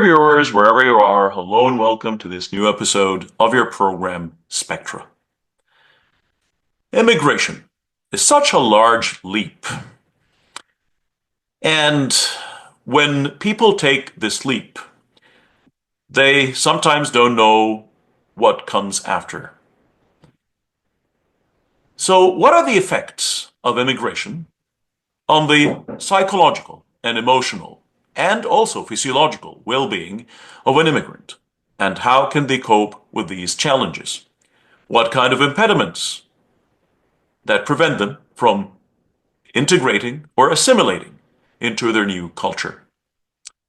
yours, wherever you are, hello and welcome to this new episode of your program, Spectra. Immigration is such a large leap. And when people take this leap, they sometimes don't know what comes after. So, what are the effects of immigration on the psychological and emotional and also physiological well-being of an immigrant? And how can they cope with these challenges? What kind of impediments that prevent them from integrating or assimilating into their new culture?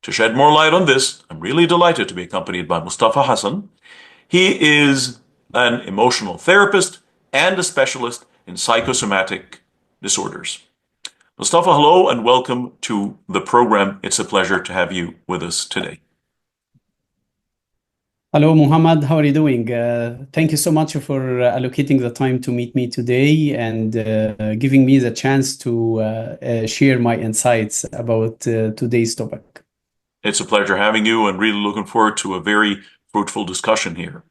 To shed more light on this, I'm really delighted to be accompanied by Mustafa Hassan. He is an emotional therapist and a specialist in psychosomatic disorders. Mustafa, hello and welcome to the program. It's a pleasure to have you with us today. Hello, Muhammad. How are you doing? Thank you so much for allocating the time to meet me today and giving me the chance to share my insights about today's topic. It's a pleasure having you and really looking forward to a very fruitful discussion here.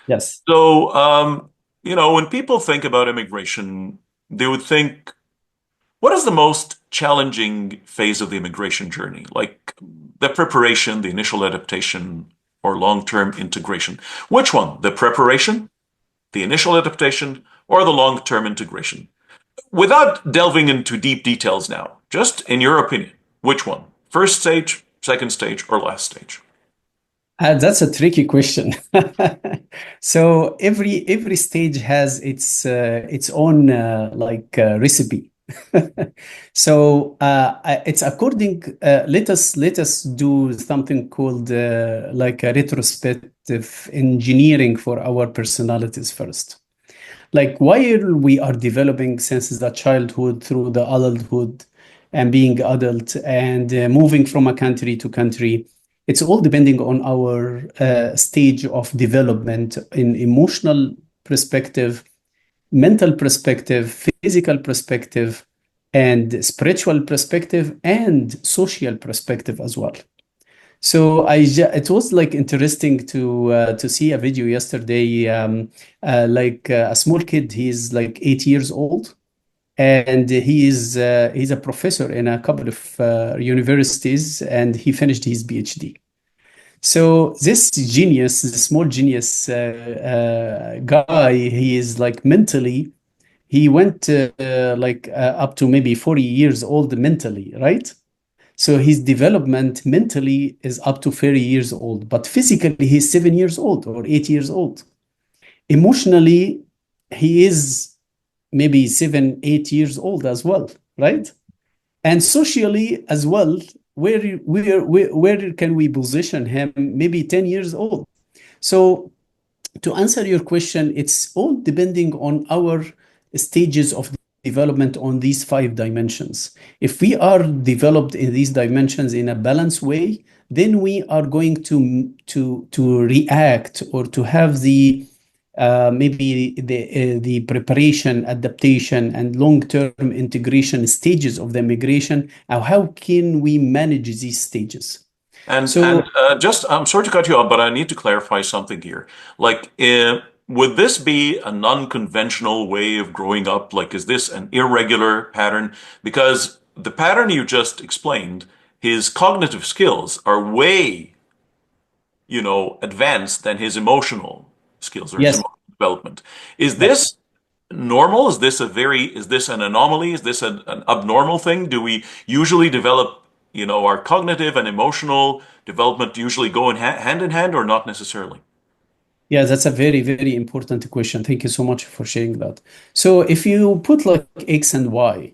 Yes. So, when people think about immigration, they would think, what is the most challenging phase of the immigration journey? Like the preparation, the initial adaptation, or long-term integration? Which one? The preparation, the initial adaptation, or the long-term integration? Without delving into deep details now, just in your opinion, which one? First stage, second stage, or last stage? That's a tricky question. So every stage has its own recipe. So it's according. Let us do something called like a retrospective engineering for our personalities first. Like while we are developing since the childhood through the adulthood and being adult and moving from a country to country, it's all depending on our stage of development in emotional perspective, mental perspective, physical perspective, and spiritual perspective, and social perspective as well. So it was like interesting to see a video yesterday, a small kid. He's like 8 years old, and he's a professor in a couple of universities, and he finished his PhD. So this genius, the small genius guy, he is like mentally, he went up to maybe 40 years old mentally, right? So his development mentally is up to 30 years old, but physically he's 7 years old or 8 years old. Emotionally, he is maybe 7, 8 years old as well, right? And socially as well, where can we position him? Maybe 10 years old. So to answer your question, it's all depending on our stages of development on these 5 dimensions. If we are developed in these dimensions in a balanced way, then we are going to react or to have the maybe the preparation, adaptation, and long-term integration stages of the migration. How can we manage these stages? And So just, I'm sorry to cut you off, but I need to clarify something here. Like, would this be a non-conventional way of growing up? Like, is this an irregular pattern? Because the pattern you just explained, his cognitive skills are way, advanced than his emotional skills or his yes, emotional development. Is yes. this normal? Is this an anomaly? Is this an abnormal thing? Do we usually develop, our cognitive and emotional development usually go hand in hand or not necessarily? Yeah, that's a very, very important question. Thank you so much for sharing that. So if you put like X and Y,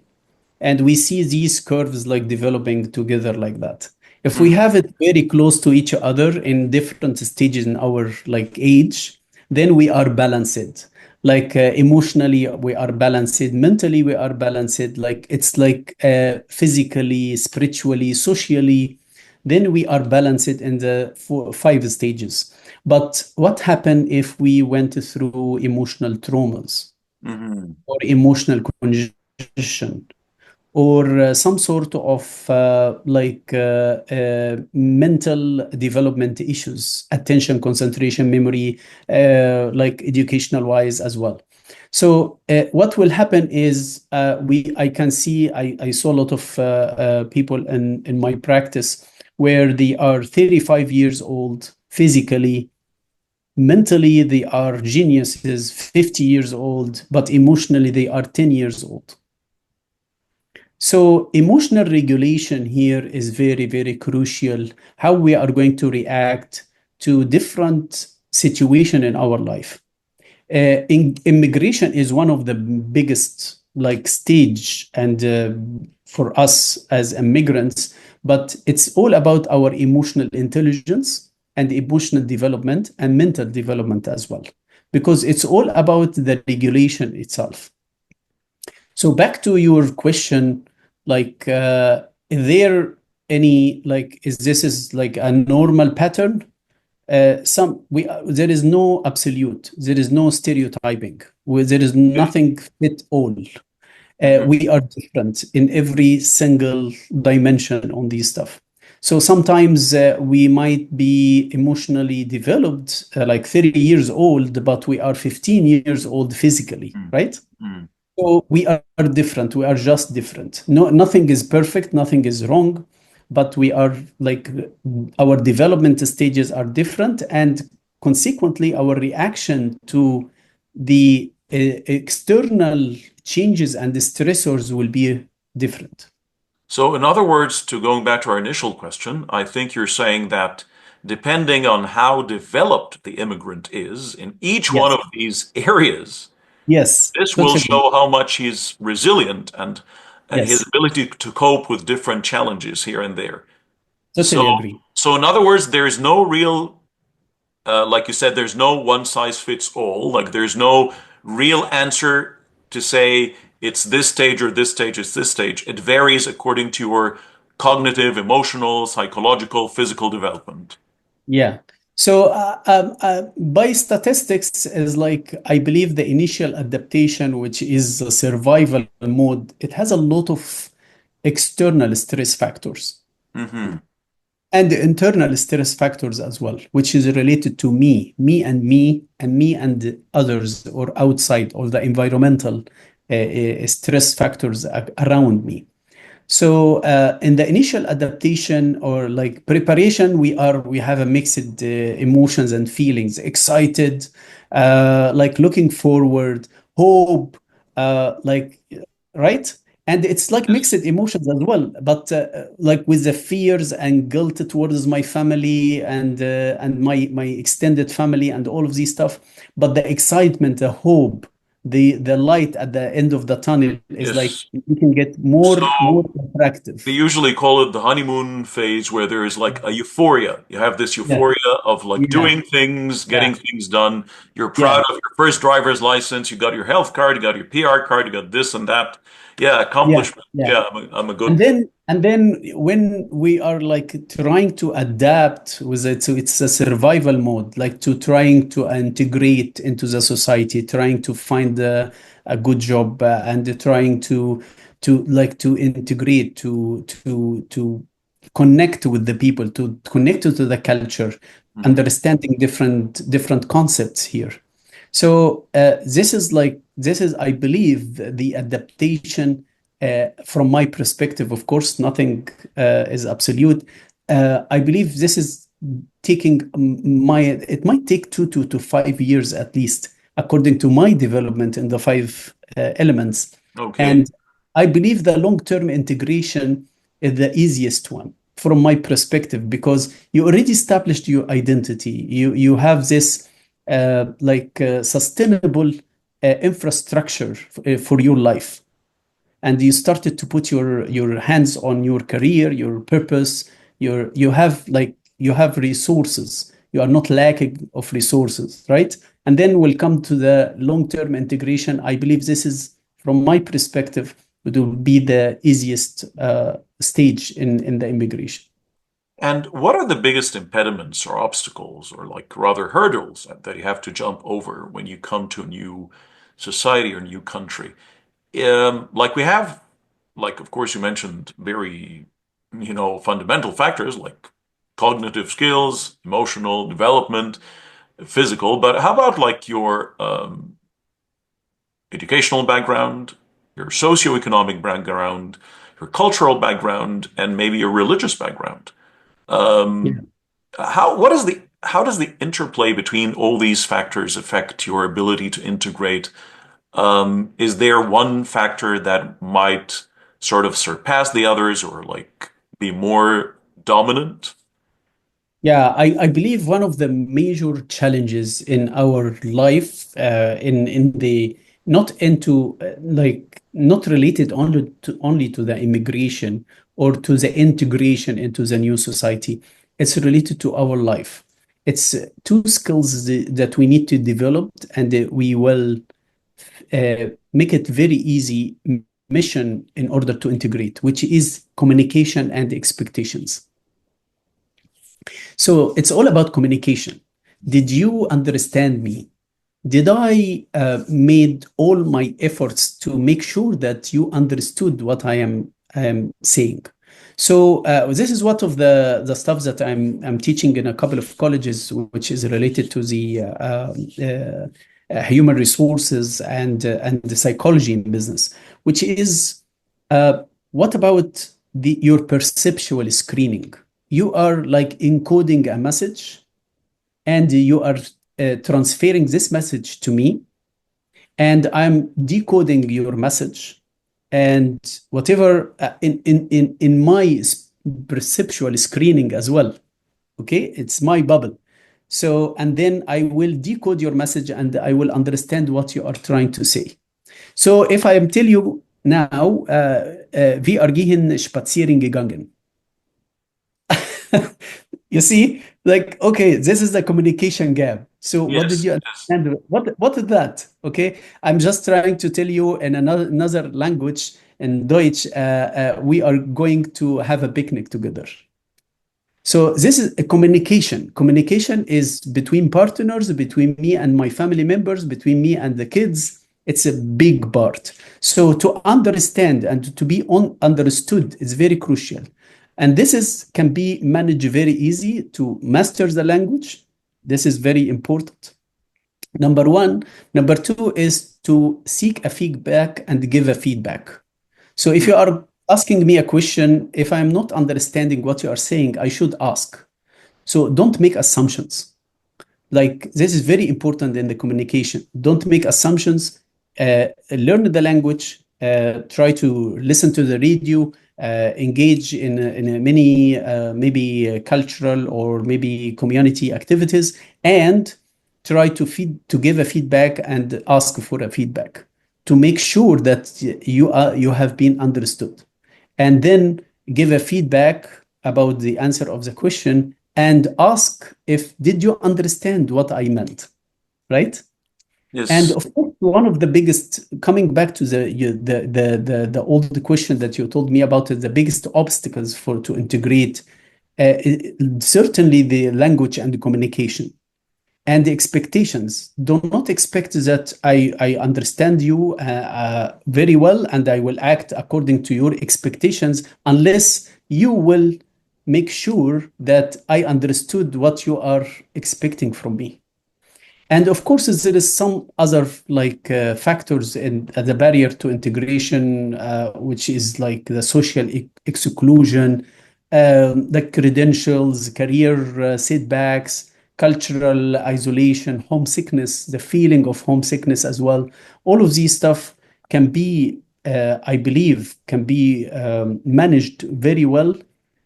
and we see these curves like developing together like that, if we Mhm. have it very close to each other in different stages in our like age, then we are balanced. Like emotionally, we are balanced. Mentally, we are balanced. Like it's like physically, spiritually, socially, then we are balanced in the 5 stages. But what happened if we went through emotional traumas Mhm. or emotional congestion or some sort of mental development issues, attention, concentration, memory, like educational wise as well. So what will happen is I can see I saw a lot of people in my practice where they are 35 years old physically, mentally they are geniuses, 50 years old, but emotionally they are 10 years old. So emotional regulation here is very, very crucial. How we are going to react to different situation in our life. Immigration is one of the biggest like stage and for us as immigrants, but it's all about our emotional intelligence and emotional development and mental development as well, because it's all about the regulation itself. So back to your question, like, is there any like is this is like a normal pattern? Some we There is no absolute, there is no stereotyping, there is Okay. nothing fit all. Mhm. We are different in every single dimension on these stuff. So sometimes we might be emotionally developed, like 30 years old, but we are 15 years old physically, Mm. right? Mm. So we are different. We are just different. No, nothing is perfect. Nothing is wrong, but we are like our development stages are different, and consequently, our reaction to the external changes and the stressors will be different. So, in other words, to going back to our initial question, I think you're saying that depending on how developed the immigrant is in each one Yes. of these areas, Yes. this will Totally. show how much he's resilient and his Yes. ability to cope with different challenges here and there. So, Totally agree. so in other words, there is no real, like you said, there's no one size fits all. Like there's no real answer to say it's this stage or this stage, it's this stage. It varies according to your cognitive, emotional, psychological, physical development. Yeah. So by statistics is like I believe the initial adaptation, which is a survival mode, it has a lot of external stress factors Hmm. and internal stress factors as well, which is related to me and others or outside or the environmental stress factors around me. So in the initial adaptation or like preparation, we have a mixed emotions and feelings, excited, like looking forward, hope, like right, and it's like Yes. mixed emotions as well. But like with the fears and guilt towards my family and my extended family and all of these stuff, but the excitement, the hope, the light at the end of the tunnel is like Yes. you can get more So they attractive. usually call it the honeymoon phase where there is like a euphoria. You have this Yeah, euphoria of like yeah, doing things, yeah, getting things done. You're proud yeah, of your first driver's license. You got your health card, you got your PR card, you got this and that. Yeah, yeah, accomplishment. yeah. Yeah, I'm a And good. then when we are like trying to adapt with it, so it's a survival mode, like to trying to integrate into the society, trying to find a good job and trying to like to integrate to connect with the people, to connect to the culture, Mhm. understanding different concepts here. So this is, I believe, the adaptation from my perspective. Of course, nothing is absolute. I believe this is taking my. It might take to 5 years at least, according to my development in the five elements. Okay. And I believe the long-term integration is the easiest one from my perspective because you already established your identity. You have this sustainable infrastructure for your life, and you started to put your hands on your career, your purpose. You have resources. You are not lacking of resources, right? And then we'll come to the long-term integration. I believe this is, from my perspective, it will be the easiest stage in the immigration. And what are the biggest impediments or obstacles or like rather hurdles that you have to jump over when you come to a new society or new country? Like we have like, of course, you mentioned very, fundamental factors like cognitive skills, emotional development, physical, but how about like your educational background, your socioeconomic background, your cultural background, and maybe your religious background? Yeah. How does the interplay between all these factors affect your ability to integrate? Is there one factor that might sort of surpass the others or like be more dominant? Yeah, I believe one of the major challenges in our life, in the not into like not related only to the immigration or to the integration into the new society. It's related to our life. It's two skills that we need to develop, and we will make it very easy mission in order to integrate, which is communication and expectations. So it's all about communication. Did you understand me? Did I made all my efforts to make sure that you understood what I am saying? So this is one of the stuff that I'm teaching in a couple of colleges, which is related to the human resources and the psychology in business, which is uh, what about your perceptual screening? You are like encoding a message and you are transferring this message to me, and I'm decoding your message, and whatever in my perceptual screening as well. Okay, it's my bubble. So, and then I will decode your message and I will understand what you are trying to say. So, if I am tell you now, wir are gehen spazieren gegangen. You see, like, okay, this is the communication gap. So what did Yes, you it is. understand? What is that? Okay, I'm just trying to tell you in another language, in Deutsch, we are going to have a picnic together. So this is a communication. Communication is between partners, between me and my family members, between me and the kids. It's a big part. So to understand and to be understood is very crucial. And this is can be managed very easy to master the language. This is very important. Number one. Number two is to seek a feedback and give a feedback. So if Hmm. you are asking me a question, if I'm not understanding what you are saying, I should ask. So don't make assumptions. Like this is very important in the communication. Don't make assumptions. Learn the language. Try to listen to the radio. Engage in many maybe cultural or maybe community activities, and try to give a feedback and ask for a feedback to make sure that you have been understood, and then give a feedback about the answer of the question and ask if did you understand what I meant, right? And Yes. of course, one of the biggest, coming back to the old question that you told me about, the biggest obstacles for to integrate, certainly the language and the communication and the expectations. Do not expect that I understand you very well and I will act according to your expectations unless you will make sure that I understood what you are expecting from me. And of course, there is some other like factors in the barrier to integration, which is like the social exclusion, the credentials, career setbacks, cultural isolation, homesickness, the feeling of homesickness as well. All of these stuff can be, I believe, can be managed very well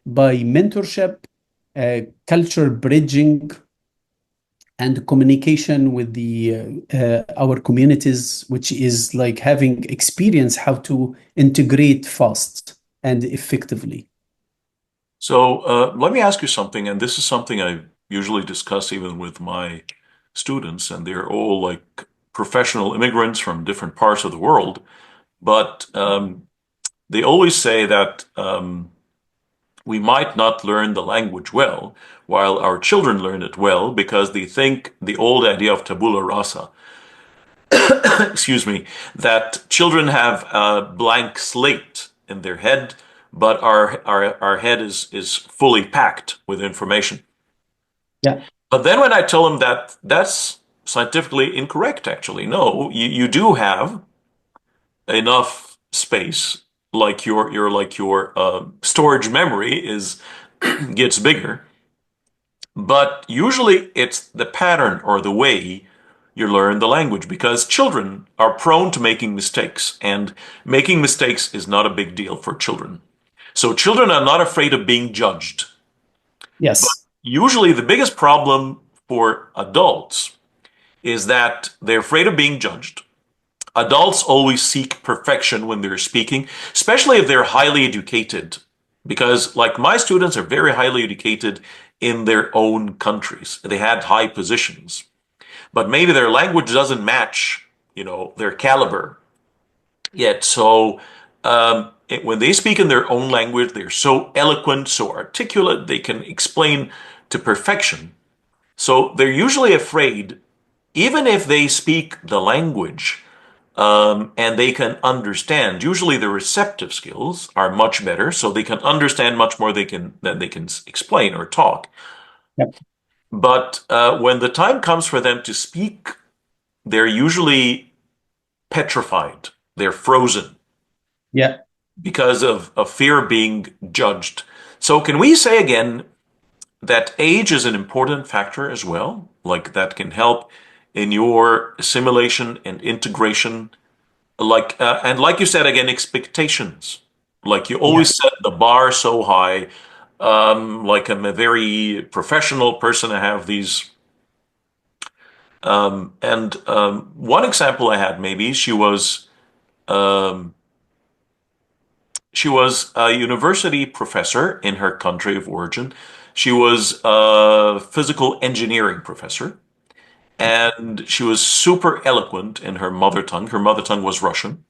by mentorship, culture bridging, and communication with the our communities, which is like having experience how to integrate fast and effectively. So let me ask you something, and this is something I usually discuss even with my students, and they're all like professional immigrants from different parts of the world, but they always say that we might not learn the language well, while our children learn it well because they think the old idea of tabula rasa, excuse me, that children have a blank slate in their head, but our head is fully packed with information. Yeah. But then when I tell them that that's scientifically incorrect, actually, no, you do have enough space, like your storage memory is gets bigger, but usually it's the pattern or the way you learn the language because children are prone to making mistakes, and making mistakes is not a big deal for children. So children are not afraid of being judged. But Yes. usually the biggest problem for adults is that they're afraid of being judged. Adults always seek perfection when they're speaking, especially if they're highly educated. Because, like, my students are very highly educated in their own countries. They had high positions, but maybe their language doesn't match, their caliber yet. So, when they speak in their own language, they're so eloquent, so articulate, they can explain to perfection. So, they're usually afraid, even if they speak the language and they can understand. Usually, the receptive skills are much better, so they can understand much more than they can explain or talk. Yep. But when the time comes for them to speak, they're usually petrified. They're frozen Yeah. because of fear of being judged. So, can we say again that age is an important factor as well? Like that can help in your assimilation and integration, and like you said again, expectations. Like you Yeah. always set the bar so high. Like I'm a very professional person. I have these, and one example I had maybe um, she was a university professor in her country of origin. She was a physical engineering professor, and she was super eloquent in her mother tongue. Her mother tongue was Russian.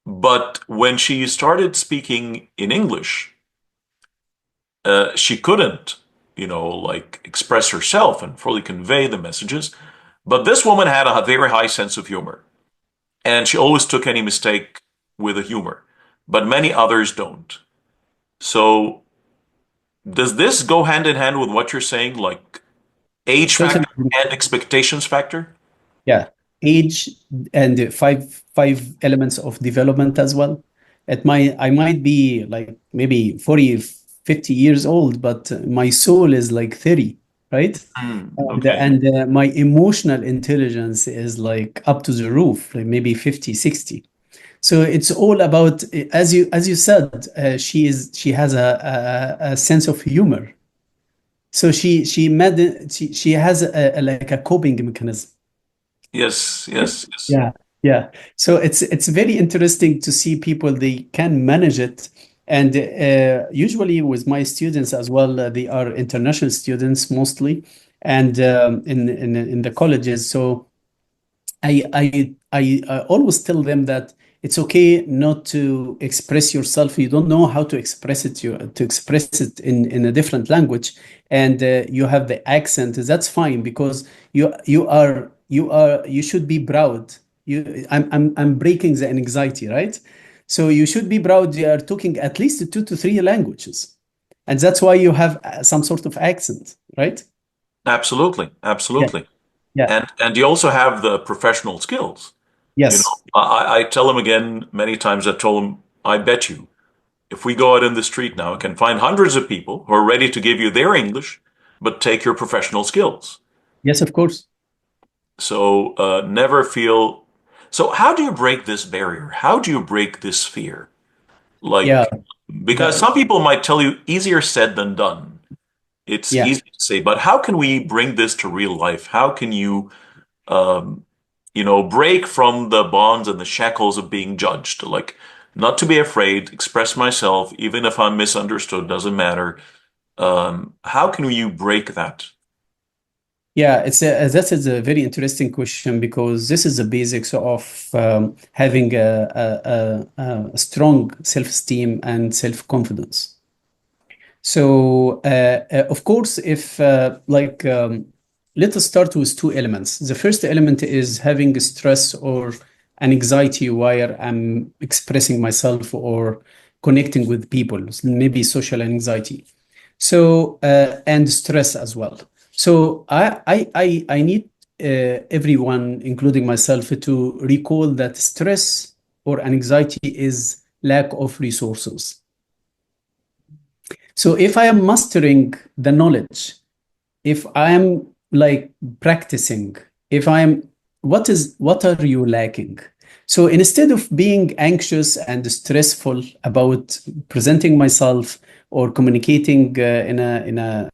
But when she started speaking in English, she couldn't, like express herself and fully convey the messages. But this woman had a very high sense of humor, and she always took any mistake with a humor. But many others don't. So, does this go hand in hand with what you're saying, like age factor Totally. and expectations factor? Yeah, age and the five elements of development as well. I might be like maybe 40, 50 years old, but my soul is like 30, right? Okay. My emotional intelligence is like up to the roof, like maybe 50, 60. So it's all about, as you said, she has a sense of humor. So she has like a coping mechanism. Yes, yes, yes. Yeah, yeah. So it's very interesting to see people they can manage it, and usually with my students as well, they are international students mostly, and in the colleges. So I always tell them that it's okay not to express yourself. You don't know how to express it, to express it in a different language, and you have the accent. That's fine because you should be proud. I'm breaking the anxiety, right? So you should be proud. You are talking at least 2 to 3 languages, and that's why you have some sort of accent, right? Absolutely, Yeah, absolutely. yeah, And you also have the professional skills. yes. I tell them again many times. I told them, I bet you, if we go out in the street now, I can find hundreds of people who are ready to give you their English, but take your professional skills. Yes, of course. So never feel. So how do you break this barrier? How do you break this fear? Yeah, Like, because that, some people might tell you easier said than done. It's yeah. easy to say, but how can we bring this to real life? How can you, um, break from the bonds and the shackles of being judged? Like, not to be afraid, express myself, even if I'm misunderstood, doesn't matter. How can you break that? Yeah, that is a very interesting question because this is the basics of having a strong self-esteem and self-confidence. So, of course, if let us start with 2 elements. The first element is having stress or an anxiety where I'm expressing myself or connecting with people, maybe social anxiety. So, and stress as well. So I need everyone, including myself, to recall that stress or anxiety is lack of resources. So if I am mastering the knowledge, if I am like practicing, if I'm, what are you lacking? So instead of being anxious and stressful about presenting myself or communicating in a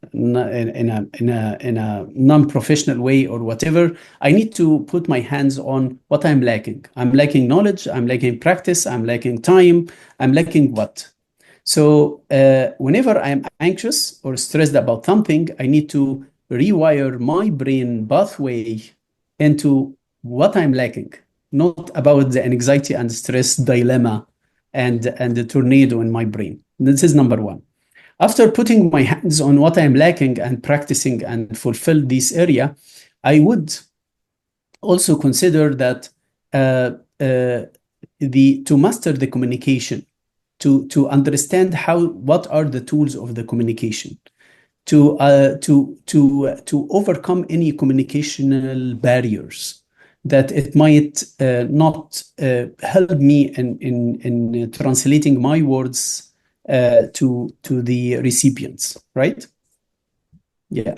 non-professional way or whatever, I need to put my hands on what I'm lacking. I'm lacking knowledge, I'm lacking practice, I'm lacking time, I'm lacking what? So whenever I'm anxious or stressed about something, I need to rewire my brain pathway into what I'm lacking, not about the anxiety and stress dilemma and the tornado in my brain. This is number one. After putting my hands on what I'm lacking and practicing and fulfill this area, I would also consider that uh, uh, the to master the communication, to understand how what are the tools of the communication, to overcome any communicational barriers that it might not help me in translating my words to the recipients, right? Yeah.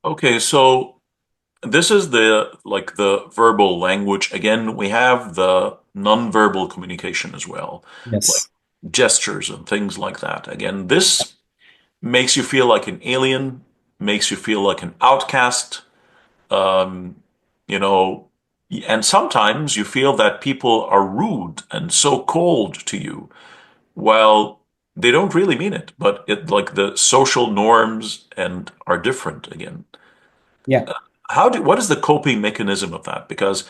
Okay, so this is the like the verbal language. Again, we have the nonverbal communication as well, like Yes. gestures and things like that. Again, this makes you feel like an alien, makes you feel like an outcast, um, you know, and sometimes you feel that people are rude and so cold to you. Well, they don't really mean it, but it like the social norms and are different again. Yeah. What is the coping mechanism of that? Because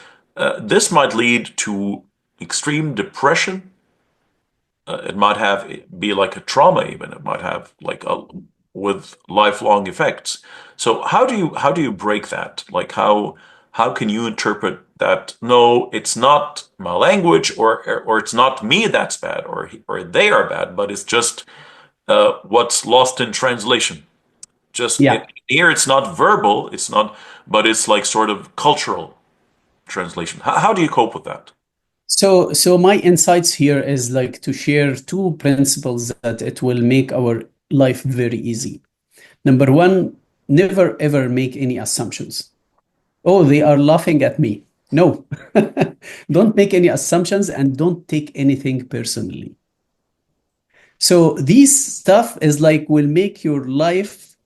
this might lead to extreme depression. It might have be like a trauma even. It might have like a with lifelong effects. So how do you break that? Like how can you interpret that? No, it's not my language, or it's not me that's bad, or they are bad, but it's just what's lost in translation. Just Yeah. here, it's not verbal, it's not, but it's like sort of cultural translation. How do you cope with that? So my insights here is like to share two principles that it will make our life very easy. Number one, never ever make any assumptions. Oh, they are laughing at me. No, don't make any assumptions and don't take anything personally. So this stuff is like will make your life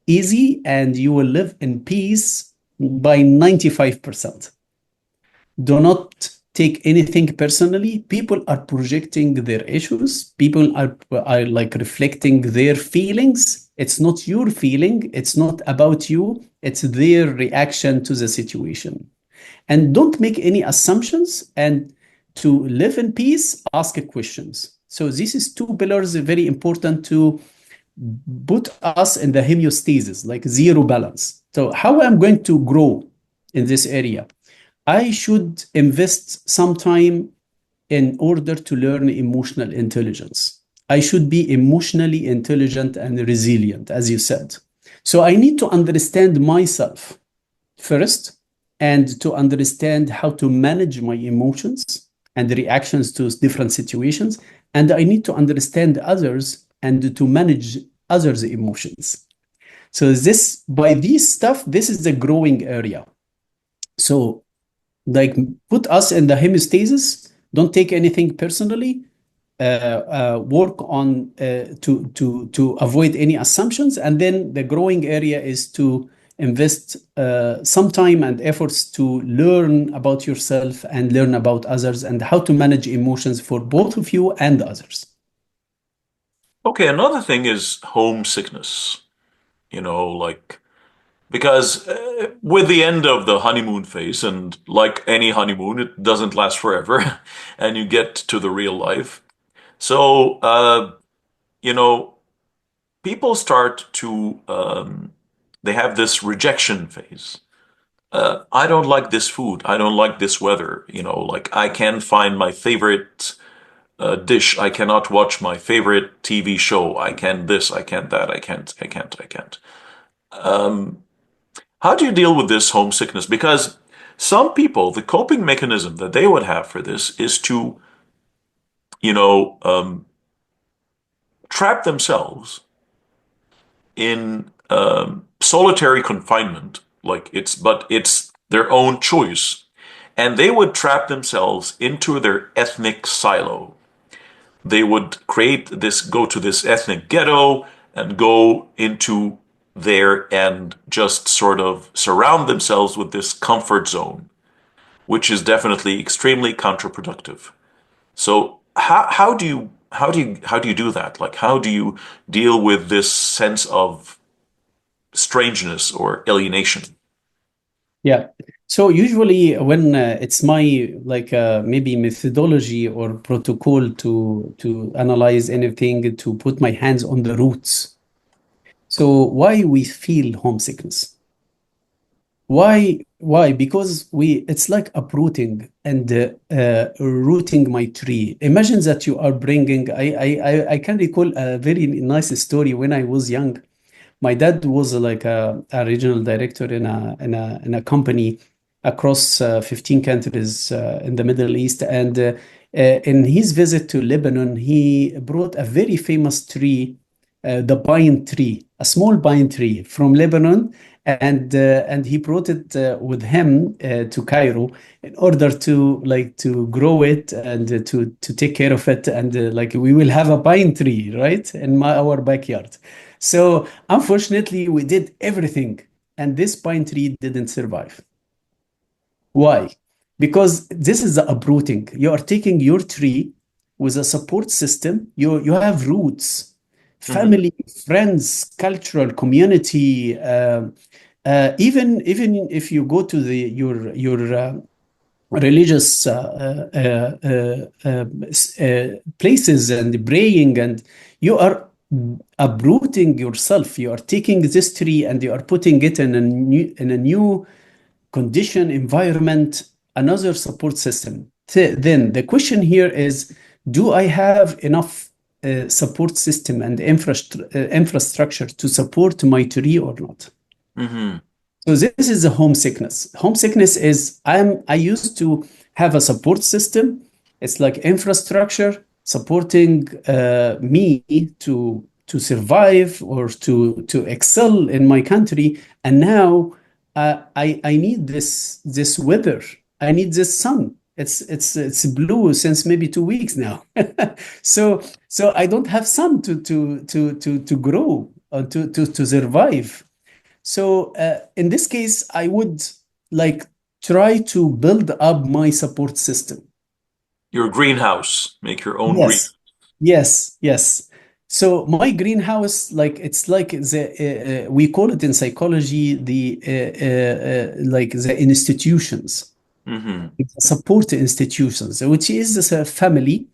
easy and you will live in peace by 95%. Do not take anything personally. People are projecting their issues. People are like reflecting their feelings. It's not your feeling. It's not about you. It's their reaction to the situation. And don't make any assumptions. And to live in peace, ask questions. So this is two pillars very important to put us in the homeostasis, like zero balance. So how I'm going to grow in this area? I should invest some time in order to learn emotional intelligence. I should be emotionally intelligent and resilient, as you said. So I need to understand myself first and to understand how to manage my emotions and reactions to different situations. And I need to understand others and to manage others' emotions. So this by this stuff, this is the growing area. So like put us in the hemostasis, don't take anything personally, work on to avoid any assumptions, and then the growing area is to invest some time and efforts to learn about yourself and learn about others and how to manage emotions for both of you and others. Okay, another thing is homesickness. Like because with the end of the honeymoon phase, and like any honeymoon, it doesn't last forever, and you get to the real life. So, you know, people start to they have this rejection phase. I don't like this food. I don't like this weather. Like I can't find my favorite dish. I cannot watch my favorite TV show. I can't this. I can't that. I can't. I can't. I can't. How do you deal with this homesickness? Because some people, the coping mechanism that they would have for this is to, you know, um, trap themselves in solitary confinement. But it's their own choice, and they would trap themselves into their ethnic silo. They would go to this ethnic ghetto and go into there and just sort of surround themselves with this comfort zone, which is definitely extremely counterproductive. So how do you do that? Like how do you deal with this sense of strangeness or alienation? Yeah. So usually when it's my maybe methodology or protocol to analyze anything, to put my hands on the roots. So why we feel homesickness? Why? Because it's like uprooting and rooting my tree. Imagine that you are bringing. I can recall a very nice story when I was young. My dad was like a regional director in a company across 15 countries in the Middle East. And in his visit to Lebanon, he brought a very famous tree, the pine tree, a small pine tree from Lebanon. And he brought it with him to Cairo in order to grow it and to take care of it. And like we will have a pine tree, right, in our backyard. So unfortunately, we did everything, and this pine tree didn't survive. Why? Because this is the uprooting. You are taking your tree with a support system. You have roots, Hmm. family, friends, cultural community. Even if you go to your religious places and praying, and you are uprooting yourself. You are taking this tree and you are putting it in a new condition, environment, another support system. Then the question here is, do I have enough support system and infrastructure to support my tree or not? Hmm. So this is the homesickness. Homesickness is I used to have a support system. It's like infrastructure supporting me to survive or to excel in my country. And now I need this weather. I need this sun. It's blue since maybe 2 weeks now. So I don't have sun to grow to survive. So in this case, I would like try to build up my support system. Your greenhouse, make your own green. Yes, yes. So my greenhouse, like it's like we call it in psychology the like the institutions, Hmm. support institutions, which is a family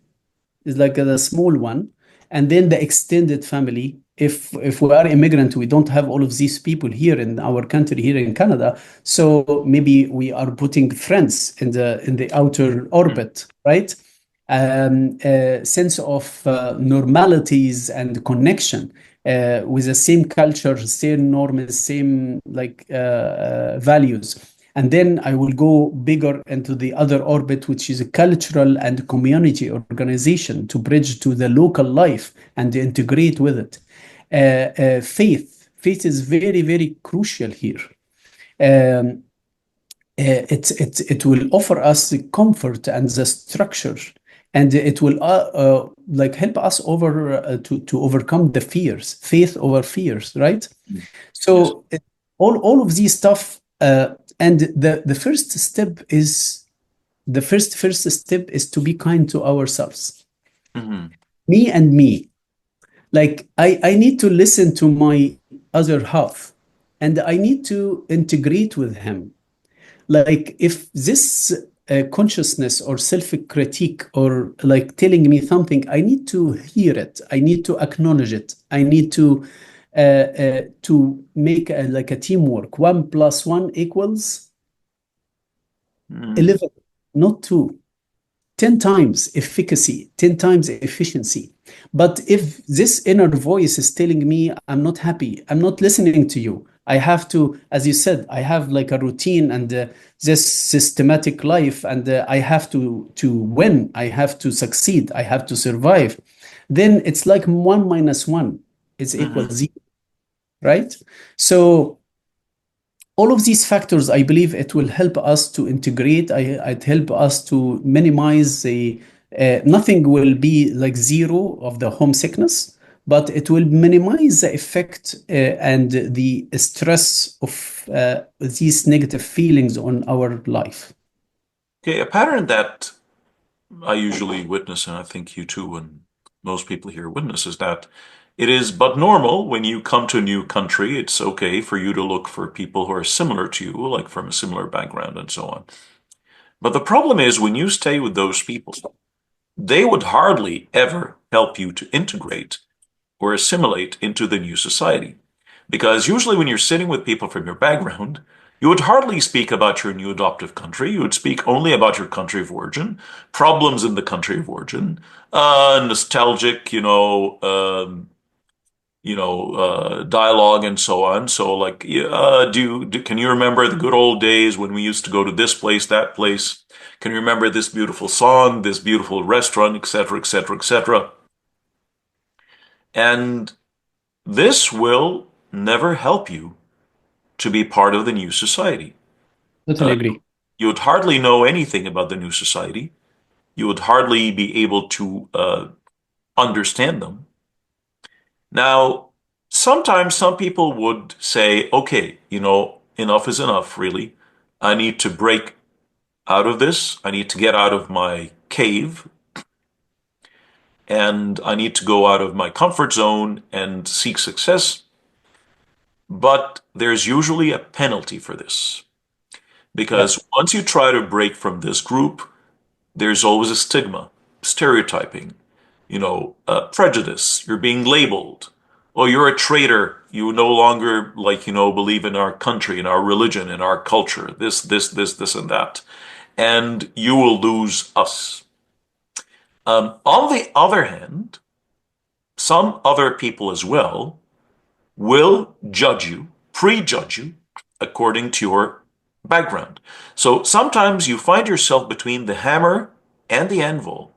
is like the small one, and then the extended family. If we are immigrant, we don't have all of these people here in our country, here in Canada. So maybe we are putting friends in the outer orbit, right? Sense of normalities and connection with the same culture, same norms, same values. And then I will go bigger into the other orbit, which is a cultural and community organization to bridge to the local life and integrate with it. Faith is very, very crucial here. Um, it will offer us the comfort and the structure, and it will like help us to overcome the fears, faith over fears, right? Yes. So all of these stuff, and the first step is the first step is to be kind to ourselves, Hmm. me. Like I need to listen to my other half, and I need to integrate with him. Like if this consciousness or self-critique or like telling me something, I need to hear it. I need to acknowledge it. I need to make like a teamwork. 1 + 1 =. Mm. 11, not 2. 10 times efficacy, 10 times efficiency. But if this inner voice is telling me I'm not happy, I'm not listening to you, I have to, as you said, I have like a routine and this systematic life, and I have to win, I have to succeed, I have to survive. Then it's like 1 - 1 is equal Mhm. 0, right? So all of these factors, I believe it will help us to integrate. It help us to minimize the, nothing will be like zero of the homesickness, but it will minimize the effect and the stress of these negative feelings on our life. Okay, a pattern that I usually witness, and I think you too, and most people here witness, is that it is but normal when you come to a new country. It's okay for you to look for people who are similar to you, like from a similar background and so on. But the problem is when you stay with those people, they would hardly ever help you to integrate or assimilate into the new society. Because usually, when you're sitting with people from your background, you would hardly speak about your new adoptive country. You would speak only about your country of origin, problems in the country of origin, nostalgic, dialogue and so on. So, like, can you remember the good old days when we used to go to this place, that place? Can you remember this beautiful song, this beautiful restaurant, etc., etc., etc.? And this will never help you to be part of the new society. Totally Uh, agree. you would hardly know anything about the new society. You would hardly be able to understand them. Now, sometimes some people would say, okay, enough is enough, really. I need to break out of this. I need to get out of my cave and I need to go out of my comfort zone and seek success. But there's usually a penalty for this. Yeah. Because once you try to break from this group, there's always a stigma, stereotyping, prejudice. You're being labeled. Oh, you're a traitor. You no longer believe in our country, in our religion, in our culture, this, and that. And you will lose us. On the other hand, some other people as well will judge you, prejudge you, according to your background. So sometimes you find yourself between the hammer and the anvil.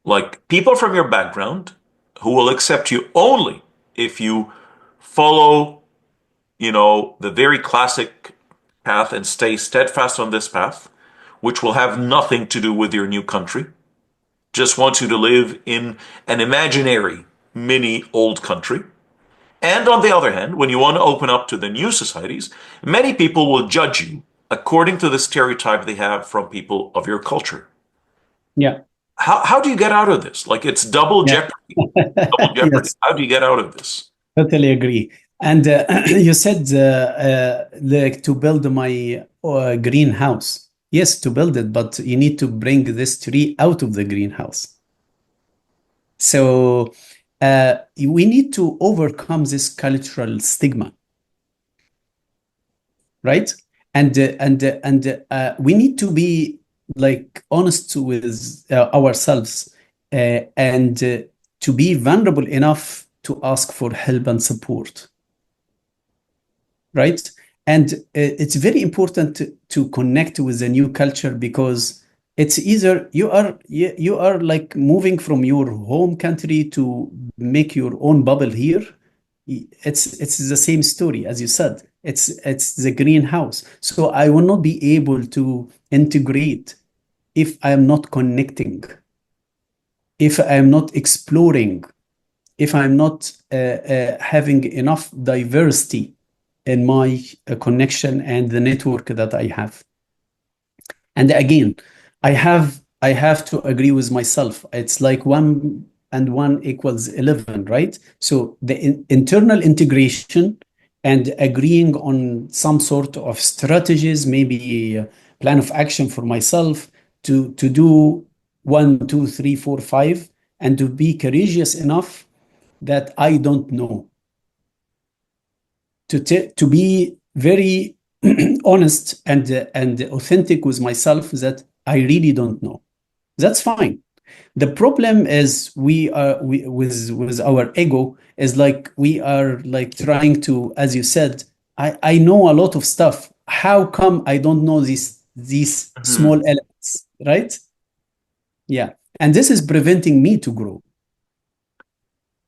Like people from your background who will accept you only if you follow, the very classic path and stay steadfast on this path, which will have nothing to do with your new country. Just wants you to live in an imaginary mini old country. And on the other hand, when you want to open up to the new societies, many people will judge you according to the stereotype they have from people of your culture. Yeah. How do you get out of this? Like it's double Yeah. jeopardy. Double jeopardy. Yes. How do you get out of this? Totally agree. And you said like to build my greenhouse. Yes, to build it, but you need to bring this tree out of the greenhouse. So we need to overcome this cultural stigma, right? And we need to be like honest with ourselves and to be vulnerable enough to ask for help and support, right? And it's very important to connect with the new culture because it's either you are like moving from your home country to make your own bubble here. It's the same story as you said. It's the greenhouse. So I will not be able to integrate if I am not connecting, if I am not exploring, if I'm not having enough diversity in my connection and the network that I have. And again, I have to agree with myself. It's like 1 + 1 = 11, right? So the internal integration and agreeing on some sort of strategies, maybe a plan of action for myself to do 1, 2, 3, 4, 5, and to be courageous enough that I don't know, to be very honest and authentic with myself that I really don't know. That's fine. The problem is with our ego is like we are like trying to, as you said, I know a lot of stuff. How come I don't know these small Mhm. elements, right? Yeah. And this is preventing me to grow.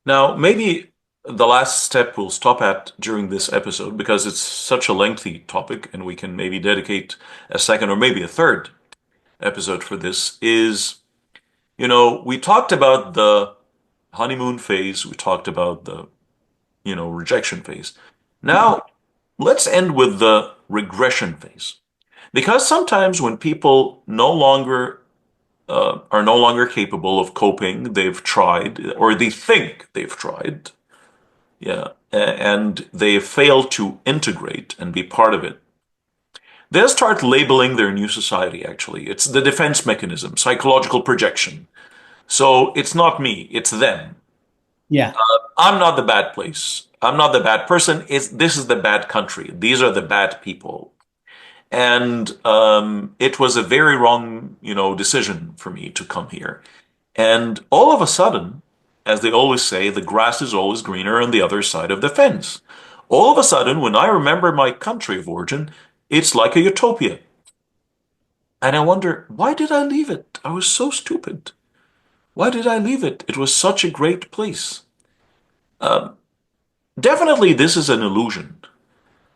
Now, maybe the last step we'll stop at during this episode because it's such a lengthy topic, and we can maybe dedicate a second or maybe a third episode for this is, we talked about the honeymoon phase, we talked about the, rejection phase. Now, let's end with the regression phase. Because sometimes when people are no longer capable of coping, they've tried, or they think they've tried, yeah, and they fail to integrate and be part of it. They'll start labeling their new society, actually. It's the defense mechanism, psychological projection. So it's not me, it's them. Yeah. I'm not the bad place. I'm not the bad person. This is the bad country. These are the bad people. And it was a very wrong, decision for me to come here. And all of a sudden, as they always say, the grass is always greener on the other side of the fence. All of a sudden, when I remember my country of origin, it's like a utopia. And I wonder, why did I leave it? I was so stupid. Why did I leave it? It was such a great place. Definitely, this is an illusion.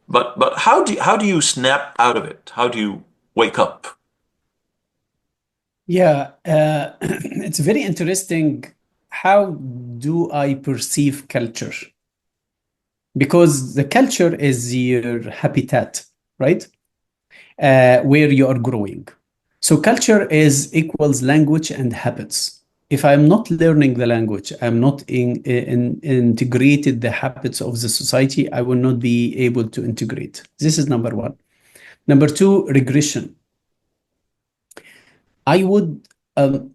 But how do you snap out of it? How do you wake up? Yeah. It's very interesting. How do I perceive culture? Because the culture is your habitat, right? Where you are growing. So culture is equals language and habits. If I'm not learning the language, I'm not integrated the habits of the society, I will not be able to integrate. This is number one. Number two, regression. I would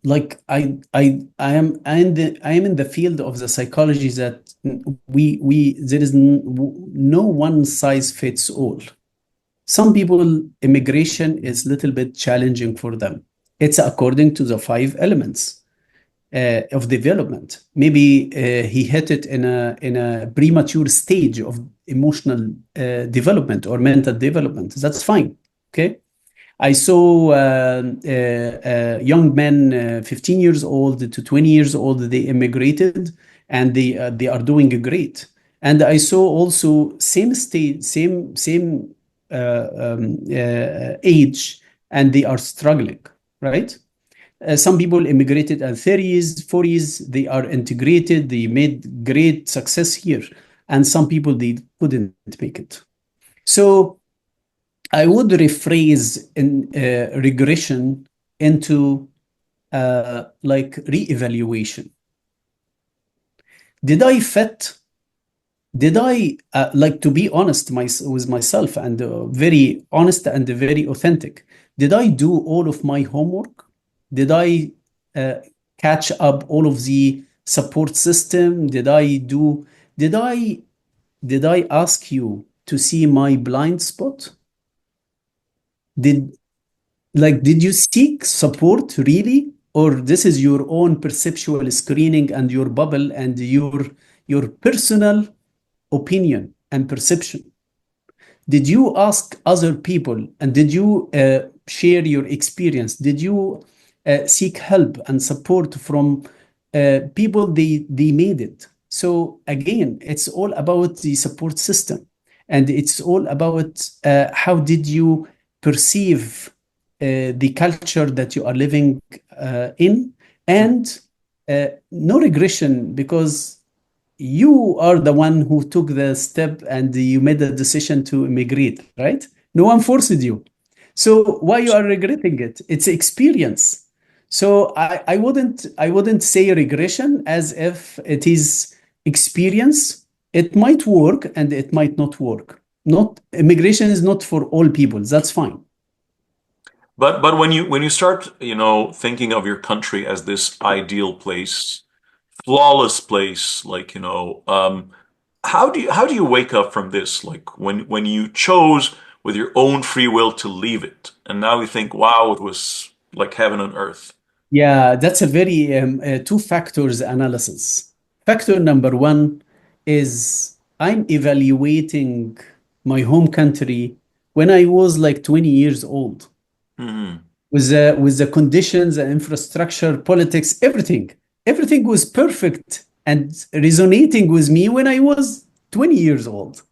like I am in the field of the psychology that we there is no one size fits all. Some people, immigration is a little bit challenging for them. It's according to the five elements of development. Maybe he hit it in a premature stage of emotional development or mental development. That's fine. Okay. I saw young men, 15 years old to 20 years old, they immigrated and they are doing great. And I saw also same state, same age, and they are struggling, right? Some people immigrated at 30s, 40s, they are integrated, they made great success here. And some people, they couldn't make it. So I would rephrase in regression into like re-evaluation. Did I fit? Did I like to be honest with myself and very honest and very authentic? Did I do all of my homework? Did I uh, catch up all of the support system? Did I did I ask you to see my blind spot? Did did you seek support really, or this is your own perceptual screening and your bubble and your personal opinion and perception? Did you ask other people and did you share your experience? Did you seek help and support from people they made it? So again, it's all about the support system, and it's all about how did you perceive the culture that you are living in, and no regression, because you are the one who took the step and you made the decision to immigrate, right? No one forced you. So why you are regretting it? It's experience. So I wouldn't say regression as if it is experience. It might work and it might not work. Not immigration is not for all people. That's fine. But when you start, thinking of your country as this ideal place, flawless place, like, how do you wake up from this? Like when you chose with your own free will to leave it. And now you think, wow, it was like heaven on earth. Yeah, that's a very two factors analysis. Factor number one is I'm evaluating my home country when I was like 20 years old Hmm. with the conditions and infrastructure, politics, everything. Everything was perfect and resonating with me when I was 20 years old.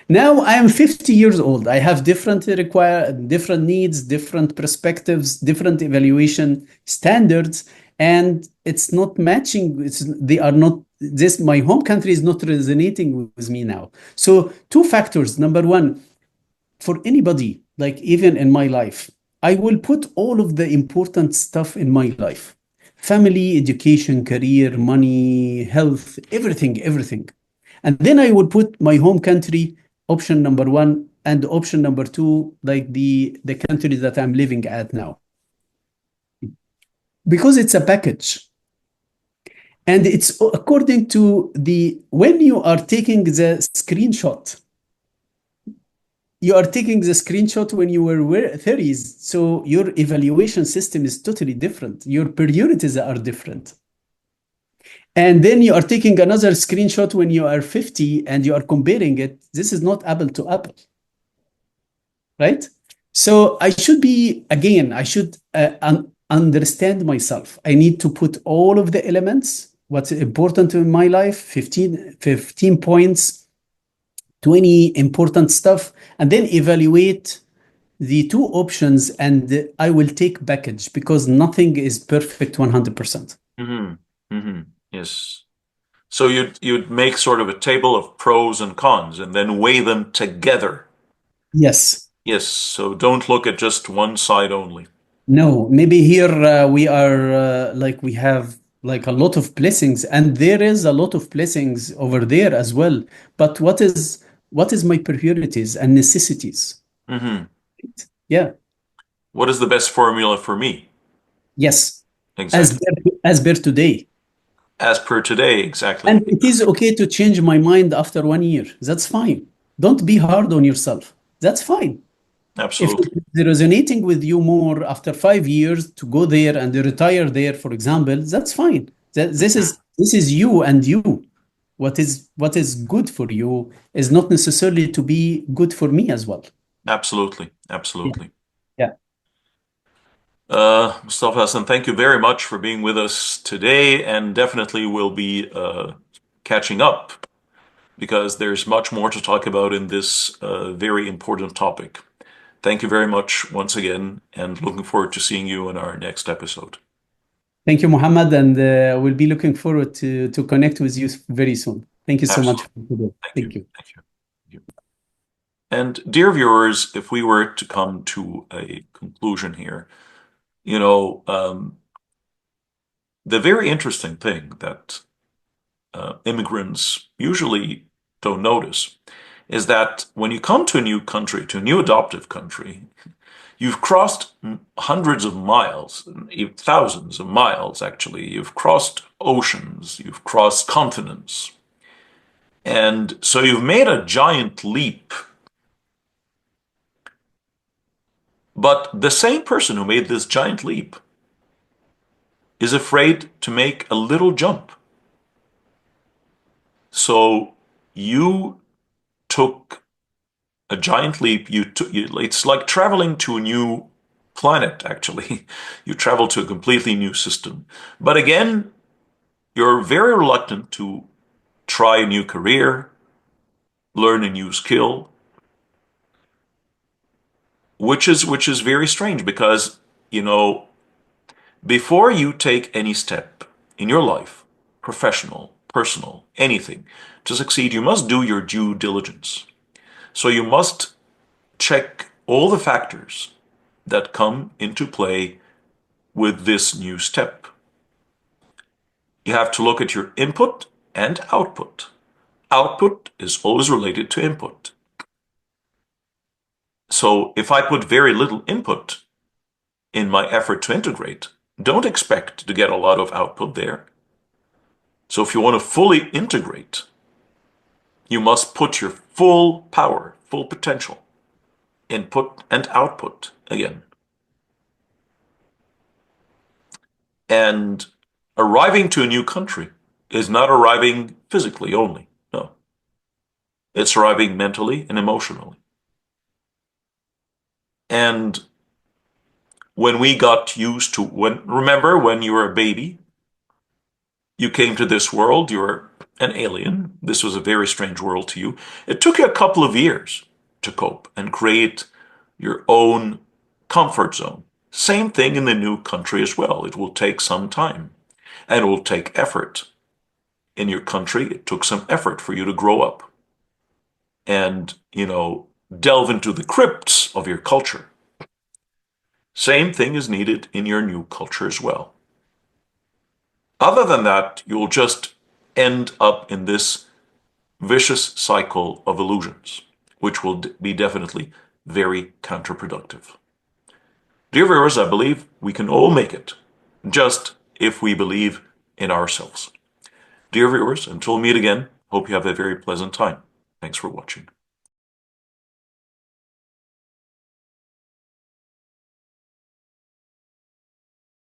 Now I am 50 years old. I have different needs, different perspectives, different evaluation standards, and it's not matching. They are not this my home country is not resonating with me now. So two factors. Number one, for anybody, like even in my life, I will put all of the important stuff in my life. Family, education, career, money, health, everything, everything. And then I would put my home country, option number one, and option number two, like the country that I'm living at now. Because it's a package. And it's according to the when you are taking the screenshot, you are taking the screenshot when you were 30s. So your evaluation system is totally different. Your priorities are different. And then you are taking another screenshot when you are 50 and you are comparing it. This is not apple to apple, right? So I should be, again, I should understand myself. I need to put all of the elements, what's important in my life, 15 points, 20 important stuff, and then evaluate the two options and I will take package because nothing is perfect 100%. Hmm. Hmm. Yes. So you'd make sort of a table of pros and cons and then weigh them together. Yes. Yes. So don't look at just one side only. No, maybe here we are like we have like a lot of blessings and there is a lot of blessings over there as well. But what is my priorities and necessities? Hmm. Yeah. What is the best formula for me? Yes. As Exactly. per today. As per today, exactly. And it is okay to change my mind after 1 year. That's fine. Don't be hard on yourself. That's fine. If Absolutely. it's resonating with you more after 5 years to go there and retire there, for example, that's fine. This is you and you. What is good for you is not necessarily to be good for me as well. Absolutely. Yeah. Absolutely. Yeah. Mustafa Hassan, thank you very much for being with us today, and definitely we'll be catching up because there's much more to talk about in this very important topic. Thank you very much once again, and looking forward to seeing you in our next episode. Thank you, Muhammad, and we'll be looking forward to connect with you very soon. Thank you so much Absolutely. for today. Thank you. Thank you. Thank you. Thank you. And dear viewers, if we were to come to a conclusion here, you know, the very interesting thing that immigrants usually don't notice is that when you come to a new country, to a new adoptive country, you've crossed hundreds of miles, thousands of miles actually. You've crossed oceans, you've crossed continents. And so you've made a giant leap. But the same person who made this giant leap is afraid to make a little jump. So you took a giant leap. It's like traveling to a new planet, actually. You travel to a completely new system. But again, you're very reluctant to try a new career, learn a new skill, which is very strange because, you know, before you take any step in your life, professional, personal, anything, to succeed, you must do your due diligence. So you must check all the factors that come into play with this new step. You have to look at your input and output. Output is always related to input. So if I put very little input in my effort to integrate, don't expect to get a lot of output there. So if you want to fully integrate, you must put your full power, full potential input and output again. And arriving to a new country is not arriving physically only. No, it's arriving mentally and emotionally. And when we got used to, remember when you were a baby, you came to this world, you were an alien. This was a very strange world to you. It took you a couple of years to cope and create your own comfort zone. Same thing in the new country as well. It will take some time and it will take effort. In your country, it took some effort for you to grow up and, delve into the crypts of your culture. Same thing is needed in your new culture as well. Other than that, you'll just end up in this vicious cycle of illusions, which will be definitely very counterproductive. Dear viewers, I believe we can all make it, just if we believe in ourselves. Dear viewers, until we meet again, hope you have a very pleasant time. Thanks for watching.